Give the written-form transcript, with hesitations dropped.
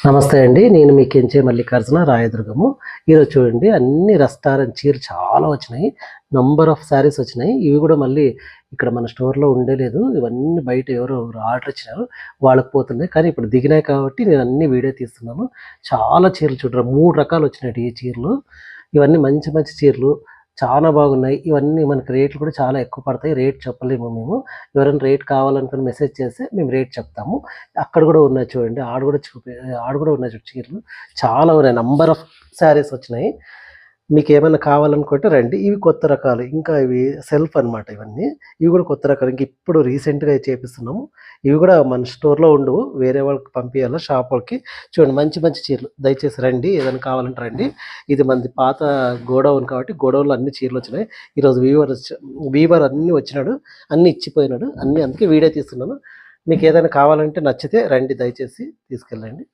నమస్తే అండి. నేను మీ కెంచే మల్లికార్జున రాయదుర్గము. ఈరోజు చూడండి అన్ని రెస్టారెంట్ చీరలు చాలా వచ్చినాయి. నంబర్ ఆఫ్ శారీస్ వచ్చినాయి. ఇవి కూడా మళ్ళీ ఇక్కడ మన స్టోర్‌లో ఉండలేదు. ఇవన్నీ బయట ఎవరో ఆర్డర్ ఇచ్చినారు. వాళ్ళకి పోతున్నాయి. కానీ ఇప్పుడు దిగినాయి కాబట్టి నేను అన్ని వీడియో తీస్తున్నాను. చాలా చీరలు చూడరా 3 రకాలు వచ్చినాయి ఈ చీరలు. ఇవన్నీ మంచి మంచి చీరలు. చాలా బాగున్నాయి. ఇవన్నీ మనకి రేట్లు కూడా చాలా ఎక్కువ పడతాయి. రేట్ చెప్పలేము మేము. ఎవరైనా రేట్ కావాలనుకుని మెసేజ్ చేస్తే మేము రేట్ చెప్తాము. అక్కడ కూడా ఉన్నాయి చూడండి. ఆడ కూడా ఉన్నాయి చూడు చీరలు. చాలా ఉన్నాయి. నంబర్ ఆఫ్ శారీస్ వచ్చినాయి. మీకేమైనా కావాలనుకుంటే రండి. ఇవి కొత్త రకాలు. ఇంకా ఇవి సెల్ఫ్ అనమాట ఇవన్నీ. ఇవి కూడా కొత్త రకాలు. ఇంక ఇప్పుడు రీసెంట్‌గా చేపిస్తున్నాము. ఇవి కూడా మన స్టోర్‌లో ఉండవు. వేరే వాళ్ళకి పంపియాలా షాప్ వాళ్ళకి. చూడండి మంచి మంచి చీరలు. దయచేసి రండి. ఏదైనా కావాలంటే రండి. ఇది మనది పాత గోడౌన్ కాబట్టి గోడౌన్‌లో అన్ని చీరలొచ్చినాయి. ఈరోజు వీవర్ అన్నీ వచ్చినాడు. అన్నీ ఇచ్చిపోయినాడు. అందుకే వీడియో తీస్తున్నాను. మీకేదైనా కావాలంటే నచ్చితే రండి దయచేసి తీసుకెళ్ళండి.